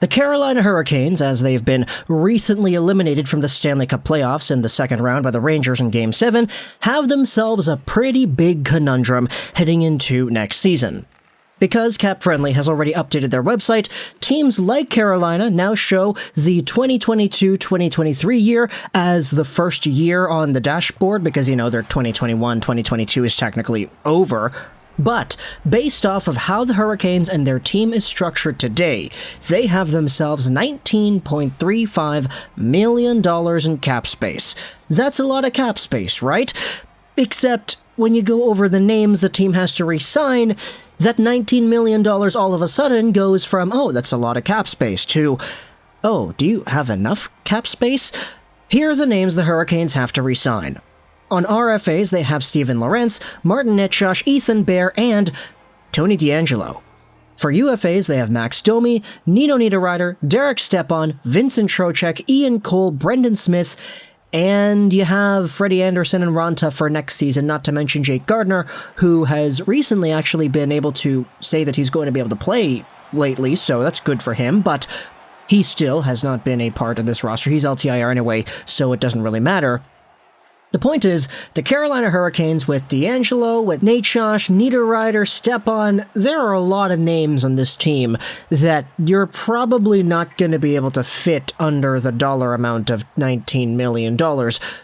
The Carolina Hurricanes, as they've been recently eliminated from the Stanley Cup Playoffs in the second round by the Rangers in Game 7, have themselves a pretty big conundrum heading into next season. Because Cap Friendly has already updated their website, teams like Carolina now show the 2022-2023 year as the first year on the dashboard because, their 2021-2022 is technically over. But, based off of how the Hurricanes and their team is structured today, they have themselves $19.35 million in cap space. That's a lot of cap space, right? Except, when you go over the names the team has to re-sign, that $19 million all of a sudden goes from, oh, that's a lot of cap space, to, oh, do you have enough cap space? Here are the names the Hurricanes have to re-sign. On RFAs, they have Steven Lorentz, Martin Necas, Ethan Bear, and Tony DeAngelo. For UFAs, they have Max Domi, Nino Niederreiter, Derek Stepan, Vincent Trocheck, Ian Cole, Brendan Smith, and you have Freddie Anderson and Ron Tuff for next season, not to mention Jake Gardner, who has recently actually been able to say that he's going to be able to play lately, so that's good for him, but he still has not been a part of this roster. He's LTIR anyway, so it doesn't really matter. The point is, the Carolina Hurricanes with DeAngelo, with Necas, Niederreiter, Stepan, there are a lot of names on this team that you're probably not going to be able to fit under the dollar amount of $19 million,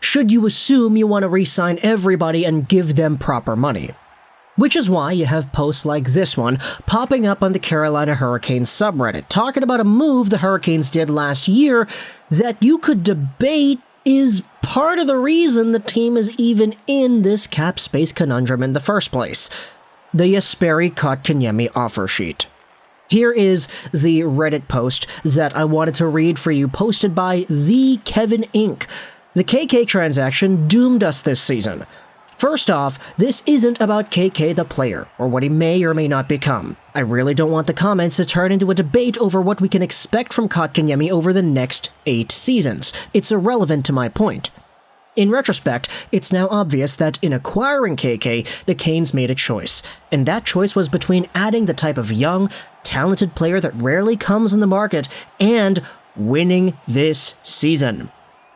should you assume you want to re-sign everybody and give them proper money. Which is why you have posts like this one popping up on the Carolina Hurricanes subreddit, talking about a move the Hurricanes did last year that you could debate is part of the reason the team is even in this cap space conundrum in the first place. The Jesperi Kotkaniemi offer sheet. Here is the Reddit post that I wanted to read for you, posted by the Kevin Inc. The KK transaction doomed us this season. First off, this isn't about KK the player, or what he may or may not become. I really don't want the comments to turn into a debate over what we can expect from Kotkaniemi over the next 8 seasons. It's irrelevant to my point. In retrospect, it's now obvious that in acquiring KK, the Canes made a choice, and that choice was between adding the type of young, talented player that rarely comes on the market and winning this season.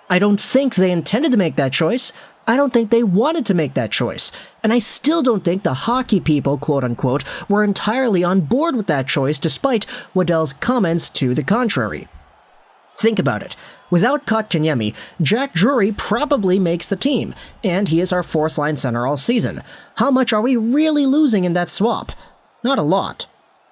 I don't think they intended to make that choice. I don't think they wanted to make that choice, and I still don't think the hockey people, quote-unquote, were entirely on board with that choice despite Waddell's comments to the contrary. Think about it. Without Kotkaniemi, Jack Drury probably makes the team, and he is our fourth-line center all season. How much are we really losing in that swap? Not a lot.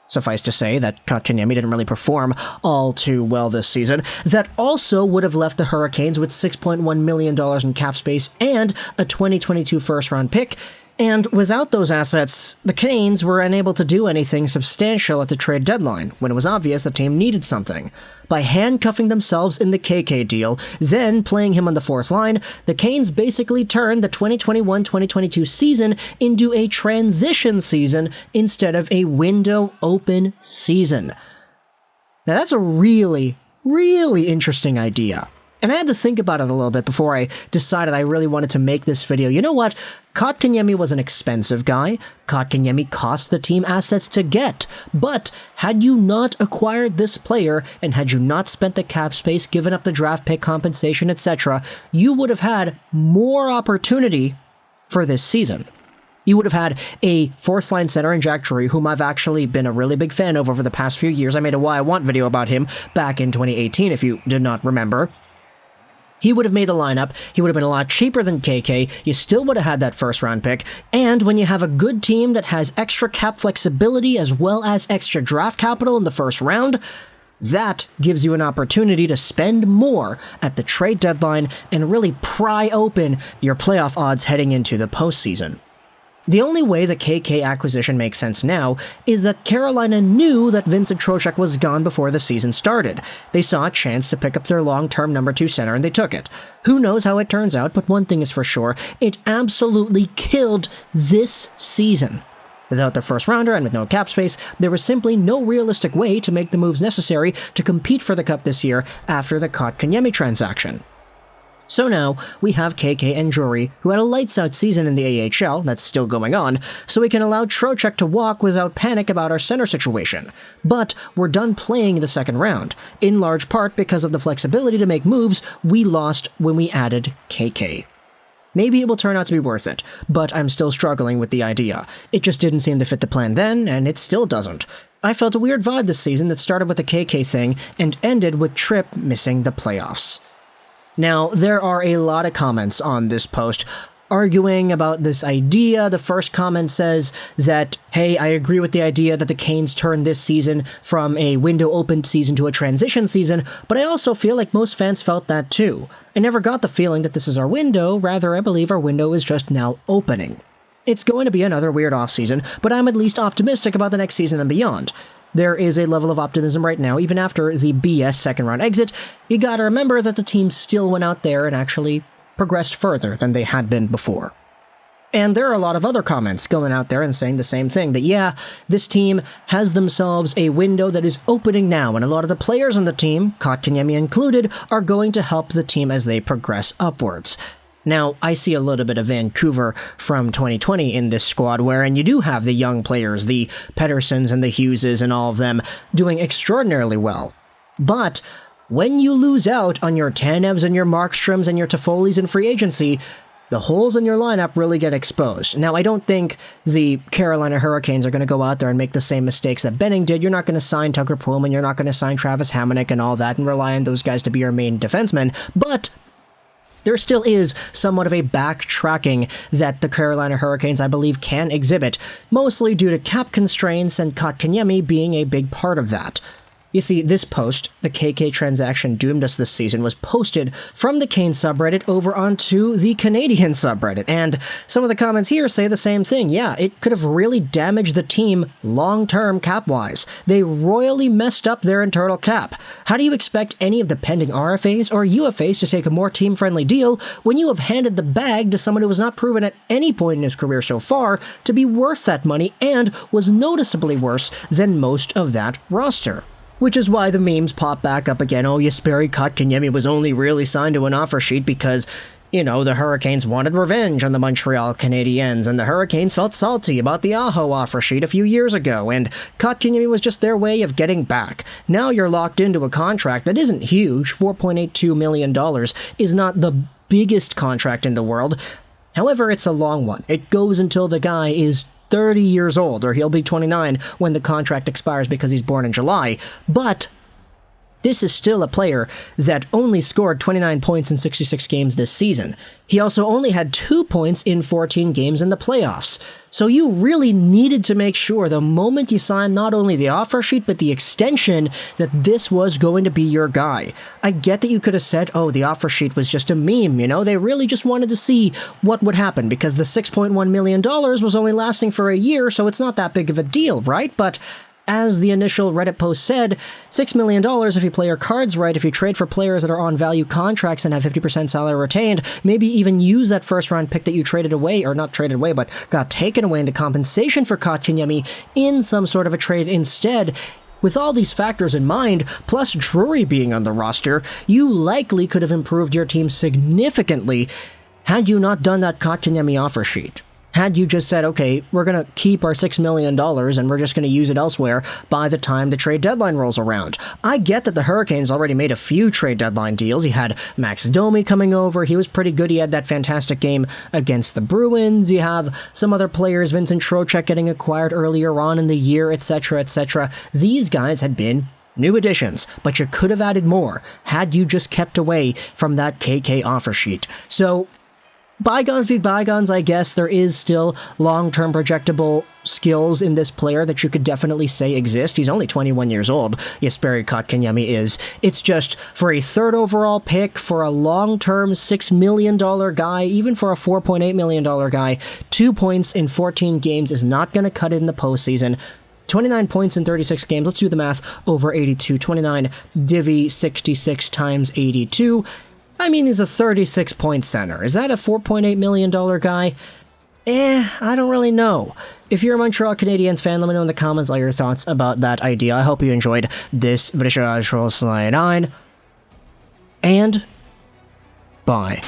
Suffice to say that Kotkaniemi didn't really perform all too well this season. That also would have left the Hurricanes with $6.1 million in cap space and a 2022 first-round pick, and without those assets, the Canes were unable to do anything substantial at the trade deadline, when it was obvious the team needed something. By handcuffing themselves in the KK deal, then playing him on the fourth line, the Canes basically turned the 2021-2022 season into a transition season instead of a window-open season. Now that's a really, really interesting idea. And I had to think about it a little bit before I decided I really wanted to make this video. You know what? Kotkaniemi was an expensive guy. Kotkaniemi cost the team assets to get. But had you not acquired this player, and had you not spent the cap space, given up the draft pick compensation, etc., you would have had more opportunity for this season. You would have had a fourth-line center in Jack Drury, whom I've actually been a really big fan of over the past few years. I made a Why I Want video about him back in 2018, if you did not remember. He would have made the lineup, he would have been a lot cheaper than KK, you still would have had that first-round pick, and when you have a good team that has extra cap flexibility as well as extra draft capital in the first round, that gives you an opportunity to spend more at the trade deadline and really pry open your playoff odds heading into the postseason. The only way the KK acquisition makes sense now is that Carolina knew that Vincent Trocheck was gone before the season started. They saw a chance to pick up their long-term number 2 center and they took it. Who knows how it turns out, but one thing is for sure, it absolutely killed this season. Without their first rounder and with no cap space, there was simply no realistic way to make the moves necessary to compete for the cup this year after the Kotkaniemi transaction. So now, we have KK and Drury, who had a lights-out season in the AHL that's still going on, so we can allow Trocheck to walk without panic about our center situation. But we're done playing the second round, in large part because of the flexibility to make moves we lost when we added KK. Maybe it will turn out to be worth it, but I'm still struggling with the idea. It just didn't seem to fit the plan then, and it still doesn't. I felt a weird vibe this season that started with the KK thing and ended with Tripp missing the playoffs. Now, there are a lot of comments on this post arguing about this idea. The first comment says that, hey, I agree with the idea that the Canes turned this season from a window-opened season to a transition season, but I also feel like most fans felt that too. I never got the feeling that this is our window, rather I believe our window is just now opening. It's going to be another weird offseason, but I'm at least optimistic about the next season and beyond. There is a level of optimism right now, even after the BS second-round exit. You gotta remember that the team still went out there and actually progressed further than they had been before. And there are a lot of other comments going out there and saying the same thing, that yeah, this team has themselves a window that is opening now, and a lot of the players on the team, Kotkaniemi included, are going to help the team as they progress upwards. Now, I see a little bit of Vancouver from 2020 in this squad, wherein you do have the young players, the Petterssons and the Hugheses and all of them, doing extraordinarily well. But when you lose out on your Tanevs and your Markstroms and your Toffolis in free agency, the holes in your lineup really get exposed. Now, I don't think the Carolina Hurricanes are going to go out there and make the same mistakes that Benning did. You're not going to sign Tucker Pullman, you're not going to sign Travis Hamonic and all that and rely on those guys to be your main defensemen, but there still is somewhat of a backtracking that the Carolina Hurricanes, I believe, can exhibit, mostly due to cap constraints and Kotkaniemi being a big part of that. You see, this post, the KK transaction doomed us this season, was posted from the Canes subreddit over onto the Canadian subreddit, and some of the comments here say the same thing. Yeah, it could have really damaged the team long-term cap-wise. They royally messed up their internal cap. How do you expect any of the pending RFAs or UFAs to take a more team-friendly deal when you have handed the bag to someone who has not proven at any point in his career so far to be worth that money and was noticeably worse than most of that roster? Which is why the memes pop back up again. Oh, Jesperi Kotkaniemi was only really signed to an offer sheet because, you know, the Hurricanes wanted revenge on the Montreal Canadiens, and the Hurricanes felt salty about the Aho offer sheet a few years ago, and Kotkaniemi was just their way of getting back. Now you're locked into a contract that isn't huge. $4.82 million is not the biggest contract in the world. However, it's a long one. It goes until the guy is 30 years old, or he'll be 29 when the contract expires because he's born in July, but this is still a player that only scored 29 points in 66 games this season. He also only had 2 points in 14 games in the playoffs. So you really needed to make sure the moment you signed not only the offer sheet, but the extension, that this was going to be your guy. I get that you could have said, oh, the offer sheet was just a meme, you know? They really just wanted to see what would happen because the $6.1 million was only lasting for a year, so it's not that big of a deal, right? But as the initial Reddit post said, $6 million if you play your cards right, if you trade for players that are on value contracts and have 50% salary retained, maybe even use that first-round pick that you traded away, or not traded away, but got taken away into compensation for Kotkaniemi in some sort of a trade instead. With all these factors in mind, plus Drury being on the roster, you likely could have improved your team significantly had you not done that Kotkaniemi offer sheet. Had you just said, okay, we're going to keep our $6 million and we're just going to use it elsewhere by the time the trade deadline rolls around. I get that the Hurricanes already made a few trade deadline deals. You had Max Domi coming over. He was pretty good. He had that fantastic game against the Bruins. You have some other players, Vincent Trocheck getting acquired earlier on in the year, etc., etc. These guys had been new additions, but you could have added more had you just kept away from that KK offer sheet. So bygones be bygones, I guess. There is still long-term projectable skills in this player that you could definitely say exist. He's only 21 years old, Jesperi Kotkaniemi is. It's just, for a third overall pick, for a long-term $6 million guy, even for a $4.8 million guy, 2 points in 14 games is not going to cut it in the postseason. 29 points in 36 games. Let's do the math. Over 82. 29 divvy 66 times 82. I mean, he's a 36-point center. Is that a $4.8 million guy? I don't really know. If you're a Montreal Canadiens fan, let me know in the comments all your thoughts about that idea. I hope you enjoyed this video. And Bye.